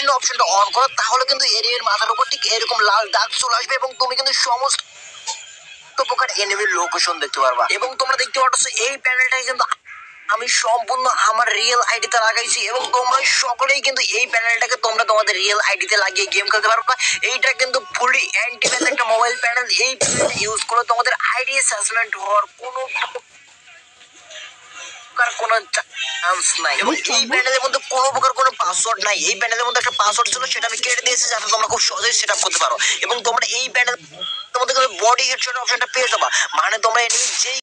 Location অপশনটা on করো, তাহলে কিন্তু এর মাথার উপর ঠিক এরকম লাল দাগ চলে আসবে এবং তুমি কিন্তু সমস্ত প্রকার এনিমির লোকেশন দেখতে পারবা। এবং তোমরা দেখতে পাচ্ছ এই প্যানেলটাই কিন্তু আমি সম্পূর্ণ আমার রিয়েল আইডিতে লাগাইছি এবং তোমরা সকলেই কিন্তু এই প্যানেলটাকে তোমরা তোমাদের রিয়েল আইডিতে লাগিয়ে গেম খেলতে পারবা। এইটা কিন্তু ফুলি অ্যান্টি ব্যান একটা মোবাইল প্যানেল। এই প্যানেলটা ইউজ করে তোমাদের আইডি সাসপেন্ড হওয়ার কোনো চান্স নাই। এবং এই প্যানেলের মধ্যে কোনো প্রকার কোনো পাসওয়ার্ড নাই। এই প্যানেলের মধ্যে একটা পাসওয়ার্ড ছিল, সেটা আমি কেটে দিয়েছি যাতে তোমরা খুব সহজেই সেট আপ করতে পারো। এবং তোমরা এই প্যানেল তোমাদের বডি হেডশট অপশনটা পেয়ে যাবা, মানে তোমরা এনিমি যেই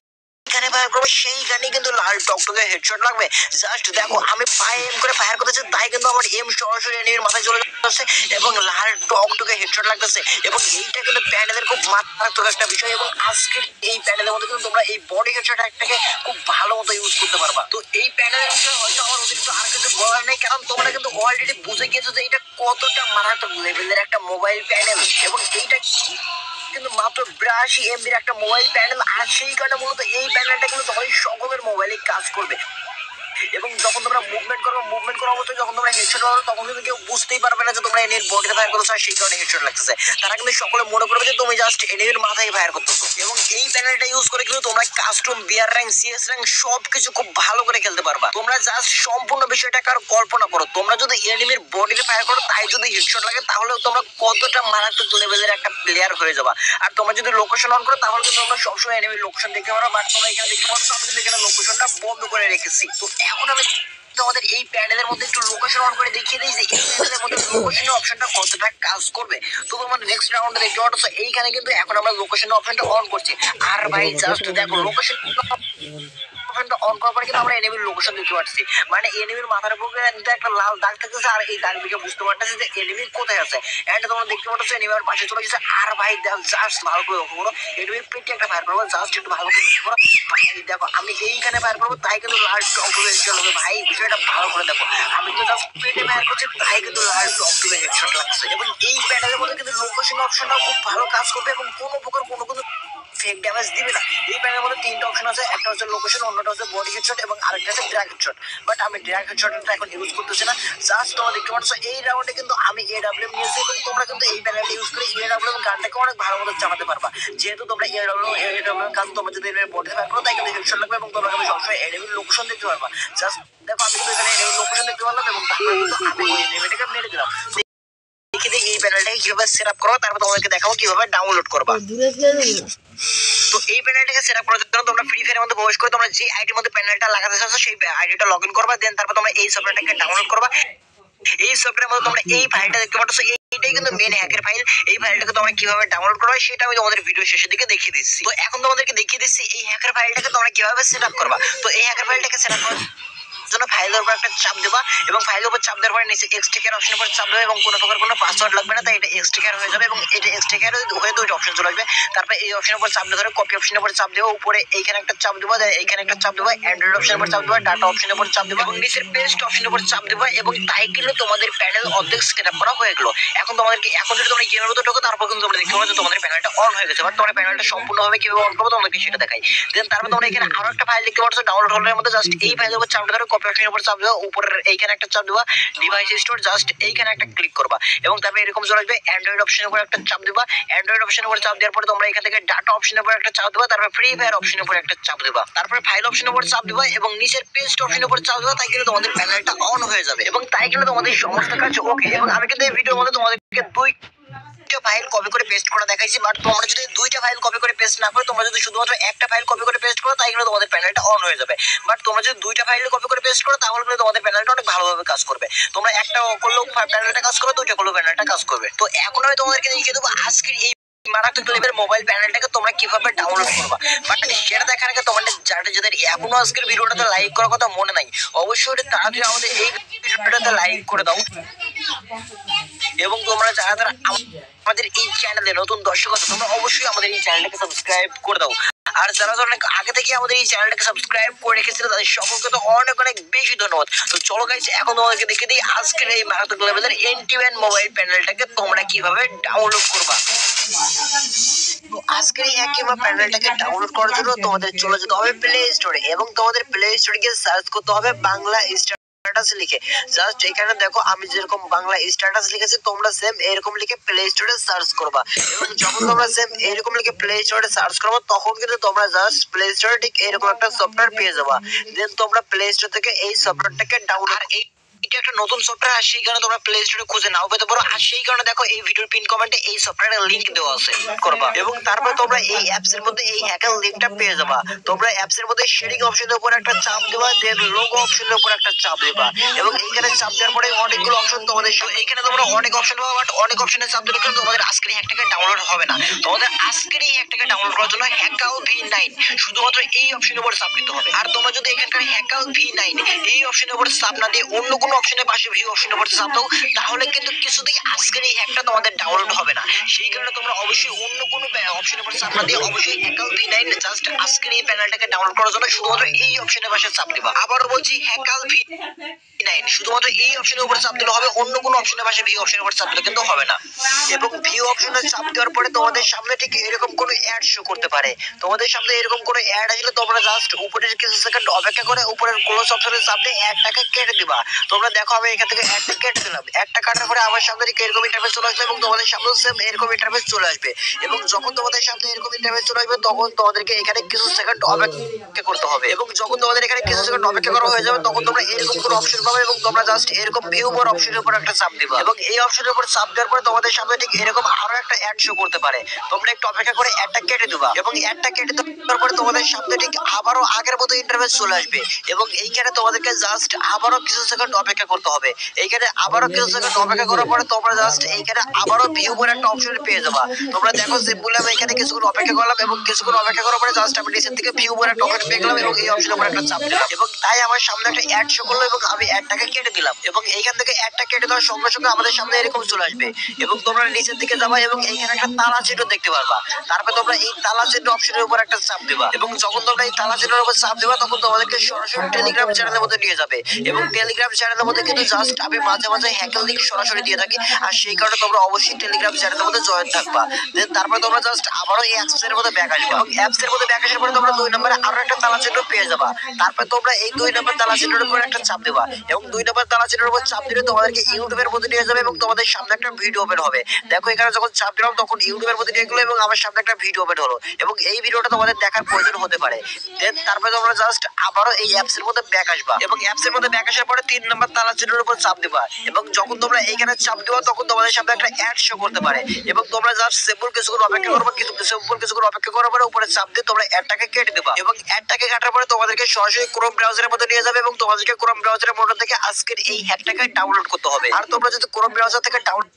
এখানে ফায়ার করবে সেইখানে কিন্তু লাল টকটকে হেডশট লাগবে। জাস্ট দেখো আমি পায়ে এম করে ফায়ার করতেছি, তাই কিন্তু আমার এম সরাসরি এনিমির মাথায় চলে যাচ্ছে এবং লাল টকটকে হেডশট লাগতেছে। এবং এইটা কিন্তু প্যানেলের খুব মারাত্মক একটা বিষয়। এবং আজকে এই প্যানেলের মধ্যে কিন্তু তোমরা এই বডি হেডশট একটাকে খুব ভালো মতো ইউজ করতে পারবা। তো এই প্যানেলের বিষয়ে হয়তো আমার অতিরিক্ত আর কিছু বলার নেই, কারণ তোমরা কিন্তু অলরেডি বুঝে গিয়েছো যে এটা কতটা মারাত্মক লেভেলের একটা মোবাইল প্যানেল। এবং এইটা কিন্তু মাত্র 82 MB-র একটা মোবাইল প্যানেল। আর সেই কারণে মূলত এই প্যানেলটা কিন্তু তোমার সকলের মোবাইলে কাজ করবে। এবং যখন তোমরা মুভমেন্ট করা অবস্থায় যখন তোমরা হেডশট মারো, তখন কিন্তু কেউ বুঝতেই পারবে না যে তোমরা এনিমির বডিতে ফায়ার করছো আর সেই কারণে হেডশট লাগতেছে। তারা কিন্তু সকলে মনে করবে যে তুমি জাস্ট এনিমির মাথায় ফায়ার করতেছো। এবং এই প্যানেলটা ইউজ করে কিন্তু তোমরা custom BR rank, CS rank সবকিছু খুব ভালো করে খেলতে পারবা। তোমরা জাস্ট সম্পূর্ণ বিষয়টাকে আর কল্পনা করো, তোমরা যদি এনিমির বডিতে ফায়ার করো তাই যদি হেডশট লাগে, তাহলে তোমরা কতটা মারাত্মক লেভেলের একটা প্লেয়ার হয়ে যাবা। আর তোমরা যদি লোকেশন অন করো, তাহলে কিন্তু তোমরা সবসময় এনিমির লোকেশন দেখতে পারো। বাট তোমরা এখানে দেখতে পাচ্ছ আমি কিন্তু এখানে লোকেশনটা বন্ধ করে রেখেছি। তো এখন আমি তোমাদের এই প্যানেলের মধ্যে একটু লোকেশন অন করে দেখিয়ে দিই যে এই প্যানেলের মধ্যে লোকেশন অপশনটা কতটা কাজ করবে। তো তোমাদের নেক্সট রাউন্ডে দেখতে পাচ্ছ এইখানে কিন্তু এখন আমরা লোকেশন অপশনটা অন করছি। আর ভাই জাস্ট দেখো লোকেশন অন করার পরে কিন্তু আমরা এনিমির লোকেশন দেখতে পাচ্ছি, মানে এনিমির মাথার উপরে একটা লাল দাগ থাকতেছে। আর এই দাগ দেখে বুঝতে পারতেছি যে এনিমি কোথায় আছে। এন্ড তোমরা দেখতে পাচ্ছ এনিমি আর পাশে চলে গেছে। আর ভাই জাস্ট ভালো করে লক্ষ্য করো, এনিমির পেটে একটা ফায়ার করবো, জাস্ট একটু ভালো করে লক্ষ্য করো। ভাই দেখো আমি এইখানে ফায়ার করবো, তাই কিন্তু লাল টকটকে হেডশট লাগবে। ভাই বিষয়টা ভালো করে দেখো, আমি তো জাস্ট পেটে ফায়ার করছি, তাই কিন্তু লাল টকটকে হেডশট লাগছে। এবং এই প্যানেলের মধ্যে কিন্তু লোকেশন অপশনটাও খুব ভালো কাজ করবে এবং কোনো প্রকার কোনো ফেক ড্যামেজ দিবে না। এই প্যানেলের মধ্যে তিনটা অপশন আছে, একটা হচ্ছে লোকেশন, অন্যটা হচ্ছে বডি হেডশট এবং আরেকটা হচ্ছে ড্র্যাগ হেডশট। বাট আমি ড্র্যাগ হেডশটটা এখন ইউজ করতেছি না। জাস্ট তোমরা দেখতে পাচ্ছ এই রাউন্ডে কিন্তু আমি এডব্লিউএম নিয়েছি এবং তোমরা কিন্তু এই প্যানেলটা ইউজ করে এডব্লিউএম গানটাকে অনেক ভালো মতো চালাতে পারবা। যেহেতু তোমরা এডব্লিউএম গান তোমরা যদি এর বডিতে ফায়ার করো, তাই কিন্তু হেডশট লাগবে এবং তোমরা কিন্তু সবসময় এনিমির লোকেশন দেখতে পারবা। জাস্ট দেখো আমি কিন্তু এখানে এনিমির লোকেশন দেখতে পারলাম এবং তারপরে কিন্তু আমি ওই এনিমিটাকে মেরে দিলাম। দেখে দিই এই প্যানেলটাকে কিভাবে সেট আপ করো, তারপর তোমাদেরকে দেখাবো কিভাবে ডাউনলোড করবা। তো এই প্যানেলটাকে সেট আপ করার জন্য তোমরা ফ্রি ফায়ারের মধ্যে প্রবেশ করে তোমরা যে আইডির মধ্যে প্যানেলটা লাগাতে চাচ্ছো সেই আইডিটা লগইন করবা। দেন তারপর তোমরা এই সফটওয়্যারটাকে ডাউনলোড করবা। এই সফটওয়্যারের মধ্যে তোমরা এই ফাইলটা দেখতে পাচ্ছ, এইটাই কিন্তু মেন হ্যাকের ফাইল। এই ফাইলটাকে তোমরা কিভাবে ডাউনলোড করবে সেটা আমি তোমাদের ভিডিও শেষের দিকে দেখিয়ে দিচ্ছি। তো এখন তোমাদেরকে দেখিয়ে দিচ্ছি এই হ্যাকের ফাইলটাকে তোমরা কিভাবে সেট আপ করবা। তো এই হ্যাকের ফাইলটাকে সেট আপ করার জন্য ফাইলের উপর একটা চাপ দেবা এবং ফাইলের উপর চাপ দেওয়ার পরে নিচে এক্সট্রাক্ট অপশনের উপর চাপ দেবে এবং কোনো প্রকার কোনো পাসওয়ার্ড লাগবে না, তাই এটা এক্সট্রাক্ট হয়ে যাবে। এবং এটা এক্সট্রাক্ট হয়ে দুইটা অপশন চলে আসবে। তারপর এই অপশনের উপর চাপ ধরে কপি অপশনের উপর চাপ দেবো, উপরে এইখানে একটা চাপ দেবো, এইখানে একটা চাপ দেবো, অ্যান্ড্রয়েড অপশনের উপর চাপ দেবো, ডাটা অপশনের উপর চাপ দেবো এবং নিচের পেস্ট অপশনের উপর চাপ দেবো। এবং তাই কিন্তু তোমাদের প্যানেল অর্ধেক সেট আপ করা হয়ে গেলো। এখন তোমাদেরকে এখন যদি তোমরা গেমের মধ্যে ঢোকো, তারপর কিন্তু তোমরা দেখতে পাচ্ছ তোমাদের প্যানেলটা অন হয়ে গেছে। বাট তোমার প্যানেলটা সম্পূর্ণভাবে কিভাবে অন করবো তোমাদেরকে সেটা দেখাই। দেন তারপর তোমরা এখানে আরো একটা ফাইল দেখতে পাচ্ছ ডাউনলোড হোল্ডারের মধ্যে, জাস্ট এই ফাইলের উপর চাপ ধরে কপি অপশনের উপর চাপ দেবো, উপরের এইখানে একটা চাপ দেবা, ডিভাইস স্টোর জাস্ট এইখানে একটা ক্লিক করবা এবং তারপরে এরকম চলে আসবে। অ্যান্ড্রয়েড অপশনের উপর একটা চাপ দেবা, অ্যান্ড্রয়েড অপশনের উপর চাপ দেওয়ার পরে তোমরা এখান থেকে ডাটা অপশনের উপর একটা চাপ দেবা, তারপর ফ্রি ফায়ার অপশনের উপর একটা চাপ দেবা, তারপরে ফাইল অপশনের উপর চাপ দেবা এবং নিচের পেস্ট অপশনের উপর চাপ দেবা। তাই কিন্তু তোমাদের প্যানেলটা অন হয়ে যাবে এবং তাই কিন্তু তোমাদের সমস্ত কাজ ওকে। এবং আমি কিন্তু এই ভিডিওর মধ্যে তোমাদেরকে দুইটা ফাইল কপি করে পেস্ট করে দেখাইছি। বাট তোমরা যদি দুইটা ফাইল কপি করে পেস্ট না করো, তোমরা যদি শুধুমাত্র একটা ফাইল কপি করে পেস্ট করো, তাই কিন্তু তোমাদের প্যানেলটা অন হয়ে যাবে। বাট তোমরা যদি দুইটা ফাইল কপি করে পেস্ট করো, তাহলে কিন্তু তোমাদের প্যানেলটা অনেক ভালোভাবে কাজ করবে। তোমরা একটা করলেও প্যানেলটা কাজ করবে, দুইটা করলেও প্যানেলটা কাজ করবে। তো এখন আমি তোমাদেরকে দেখিয়ে দেবো আজকের এই মারাত্মক লেভেলের মোবাইল প্যানেলটাকে তোমরা কিভাবে ডাউনলোড করবা। বাট সেটা দেখার আগে তোমাদের যাদের এখনো আজকের ভিডিওটাতে লাইক করার কথা মনে নাই, অবশ্যই তাড়াতাড়ি আমাদের এই ভিডিওটাতে লাইক করে দাও। এবং তোমরা যারা আমাদের এই চ্যানেলে নতুন দর্শক আছো, তোমরা অবশ্যই আমাদের এই চ্যানেলটাকে সাবস্ক্রাইব করে দাও। আর যারা অনেক আগে থেকে আমাদের এই চ্যানেলটাকে সাবস্ক্রাইব করে রেখেছিল, তাদের সকলকে তো অনেক অনেক বেশি ধন্যবাদ। তো চলো গাইস এখন তোমাদেরকে দেখে দিই আজকের এই মারাত্মক লেভেলের এনটিএন মোবাইল প্যানেলটাকে তোমরা কিভাবে ডাউনলোড করবা। তো আজকের এই হ্যাকিমা প্যানেলটাকে ডাউনলোড করার জন্য তোমাদের চলে যেতে হবে প্লে স্টোরে এবং তোমাদের প্লে স্টোরে গিয়ে সার্চ করতে হবে বাংলা স্টার স্ট্যাটাস লিখে জাস্ট এখানে দেখো আমি যেরকম বাংলা স্ট্যাটাস লিখেছি তোমরা সেম এরকম লিখে প্লে স্টোরে সার্চ করবা এবং যখন তোমরা সেম এরকম লিখে প্লে স্টোরে সার্চ করবা তখন কিন্তু তোমরা জাস্ট প্লে স্টোরে ঠিক এরকম একটা সফটওয়্যার পেয়ে যাবা। দেন তোমরা প্লে স্টোর থেকে এই সফটওয়্যারটাকে ডাউনলোড আর এটা একটা নতুন সফটওয়্যার আর সেই কারণে তোমরা প্লে স্টোরে খুঁজে নাও পেতে পারো। আর সেই কারণে দেখো এই ভিডিওর পিন কমেন্টে এই সফটওয়্যারের লিংক দেওয়া আছে, করবা এবং তারপর তোমরা এই অ্যাপস এর মধ্যে এই হ্যাকার লিংকটা পেয়ে যাবা। তোমরা অ্যাপস এর মধ্যে শেয়ারিং অপশনের উপর একটা চাপ দিবা, দেন লোগো অপশনের উপর একটা চাপ দিবা এবং এইখানে চাপ দেওয়ার পরে অনেকগুলো অপশন তোমাদের এইখানে তোমরা অনেক অপশন পাবা, বাট অনেক অপশনে চাপ দিলে কিন্তু তোমাদের আজকের এই হ্যাকটাকে ডাউনলোড হবে না। তোমাদের আজকের এই হ্যাকটাকে ডাউনলোড করার জন্য হ্যাকাল V9 শুধুমাত্র এই অপশনের উপর চাপ দিতে হবে। আর তোমরা যদি এখানকার হ্যাকাল V9 এই অপশনের উপর চাপ না দিয়ে অন্য কোনো অপশনের পাশে ভিউ অপশনের উপর চাপ দাও তাহলে কিন্তু কিছুতেই আজকের এই হ্যাকটা তোমাদের ডাউনলোড হবে না। সেই কারণে তোমরা অবশ্যই অন্য কোনো অপশনের উপর চাপ না দিয়ে অবশ্যই হ্যাকাল V9 জাস্ট আজকের এই প্যানেলটাকে ডাউনলোড করার জন্য শুধুমাত্র এই অপশনের পাশে চাপ দিবা। আবারও বলছি হ্যাকাল V9 শুধুমাত্র এই অপশনের উপর চাপ দিলে হবে, অন্য কোনো অপশনের পাশে ভিউ অপশনের উপর চাপ দিলে কিন্তু হবে না। এবং ভিউ অপশনে চাপ দেওয়ার পরে তোমাদের সামনে ঠিক এরকম কোনো অ্যাড শো করতে পারে। তোমাদের সামনে এরকম কোনো অ্যাড আসলে তোমরা জাস্ট উপরের কিছু সেকেন্ড অপেক্ষা করে উপরের ক্লোজ অপশনে চাপ দিয়ে অ্যাডটাকে কেটে দিবা। তোমরা দেখো আমি এখান থেকে অ্যাডটা কেটে দিলাম, অ্যাডটা কাটার পরে আমার সামনে ঠিক এরকম ইন্টারফেস চলে আসবে এবং তোমাদের সামনে সেম এরকম ইন্টারফেস চলে আসবে এবং যখন তোমাদের সামনে এরকম ইন্টারফেস চলে আসবে তখন তোমাদেরকে এখানে কিছু সেকেন্ড অপেক্ষা করতে হবে এবং যখন তোমাদের এখানে কিছু সেকেন্ড অপেক্ষা করা হয়ে যাবে তখন তোমরা এরকম কোনো অপশন পাবে এবং তোমরা জাস্ট এরকম ভিউ মোর অপশনের উপর একটা চাপ দিবা এবং এই অপশনের উপর চাপ দেওয়ার পরে তোমাদের সামনে ঠিক এরকম আরো একটা অ্যাড শো করতে পারে। তোমরা একটু অপেক্ষা করে অ্যাডটা কেটে দিবা এবং অ্যাডটা কেটে দেওয়ার পরে তোমাদের সামনে ঠিক আবারও আগের মতো ইন্টারফেস চলে আসবে এবং এইখানে তোমাদেরকে জাস্ট আবারও কিছু সেকেন্ড অপেক্ষা করতে হবে। এইখানে আবারও কিছু সেকেন্ড অপেক্ষা করার পরে তোমরা জাস্ট এইখানে আবারও ভিউ মোর একটা অপশন পেয়ে যাবা। তোমরা দেখো সিম্পল আমি এখানে কিছুক্ষণ অপেক্ষা করলাম এবং কিছুক্ষণ অপেক্ষা করার পরে জাস্ট আমি নিচের থেকে ভিউ মোর একটা অপশন পেয়ে গেলাম এবং এই অপশনের উপর একটা চাপ দিলাম এবং তাই আমার সামনে একটা অ্যাড শো করলো এবং আমি অ্যাডটাকে কেটে দিলাম এবং এইখান থেকে অ্যাডটা কেটে দেওয়ার সঙ্গে সঙ্গে আমাদের সামনে এরকম চলে আসবে এবং তোমরা নিচের দিকে যাবা এবং এইখানে একটা তালা চিহ্ন দেখতে পারবা। তারপর তোমরা এই তালা চিহ্ন অপশনের উপর একটা চাপ দিবা এবং যখন তোমরা এই তালা চিহ্নের উপর চাপ দিবা তখন তোমাদেরকে সরাসরি টেলিগ্রাম চ্যানেলের মধ্যে নিয়ে যাবে এবং টেলিগ্রাম চ্যানেলের মধ্যে কিন্তু জাস্ট আমি মাঝে মাঝে হ্যাকেল লিংক সরাসরি দিয়ে থাকি আর সেই কারণে তোমরা অবশ্যই টেলিগ্রাম চ্যানেলের মধ্যে জয়েন থাকবা। দেন তারপর তোমরা জাস্ট আবারও এই অ্যাপস এর মধ্যে ব্যাক আসবে এবং অ্যাপস এর মধ্যে ব্যাক আসার পরে তোমরা 2 নম্বরে আরো একটা তালা চিহ্ন পেয়ে যাবা। তারপর তোমরা এই 2 নম্বর তালা চিহ্নের উপর একটা চাপ দিবা এবং 2 নম্বর তালা চিহ্নের উপর চাপ দিলে তোমাদেরকে ইউটিউবের মধ্যে নিয়ে যাবে এবং তোমাদের সামনে একটা ভিডিও ওপেন হবে। দেখো এখানে যখন চাপ দিলাম তখন ইউটিউবের মধ্যে নিয়ে গেলো এবং আমার সামনে একটা ভিডিও ওপেন হলো এবং এই ভিডিওটা তোমাদের দেখার প্রয়োজন হতে পারে। দেন তারপরে তোমরা জাস্ট আবারও এই অ্যাপস এর মধ্যে ব্যাক আসবা এবং অ্যাপস এর মধ্যে ব্যাক আসার পরে 3 নম্বর তালা চিহ্নের উপর চাপ দিবা এবং যখন তোমরা এইখানে চাপ দিবা তখন তোমাদের সামনে একটা অ্যাড শো করতে পারে এবং তোমরা জাস্ট সিম্পল কিছুক্ষণ অপেক্ষা করবে, কিছুক্ষণ অপেক্ষা করার পরে উপরে চাপ দিয়ে তোমরা অ্যাডটাকে কেটে দিবা এবং অ্যাডটাকে কাটার পরে তোমাদেরকে সরাসরি ক্রোম ব্রাউজারের মধ্যে নিয়ে যাবে এবং তোমাদেরকে ক্রোম ব্রাউজারের মধ্যে থেকে আজকের এই হ্যাকটাকে ডাউনলোড করতে হবে। আর তোমরা যদি ক্রোম ব্রাউজার থেকে ডাউনলোড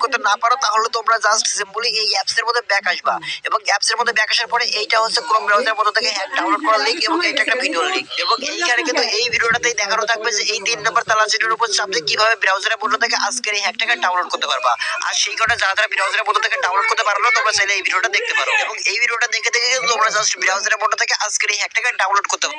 করতে না পারো তাহলে তোমরা জাস্ট সিম্পলি এই অ্যাপস এর মধ্যে ব্যাক আসবা এবং অ্যাপস এর মধ্যে ব্যাক আসার পরে এইটা হচ্ছে ক্রোম ব্রাউজারের মধ্যে থেকে হ্যাক ডাউনলোড করার লিংক এবং এটা একটা ভিডিও লিংক এবং এইখানে কিন্তু এই ভিডিওটাতেই দেখানো থাকবে যে এই 3 নম্বর তালা চিহ্নের উপর চাপ দিয়ে কিভাবে ব্রাউজারের মধ্যে থেকে আজকের এই হ্যাকটাকে ডাউনলোড করতে পারবা। আর সেই কারণে যারা ব্রাউজারের মধ্যে থেকে ডাউনলোড করতে পারো না তোমরা চাইলে এই ভিডিওটা দেখতে পারো এবং এই ভিডিওটা দেখে দেখে কিন্তু তোমরা জাস্ট ব্রাউজারের মধ্যে থেকে আজকের এই হ্যাকটাকে ডাউনলোড করতে পারো।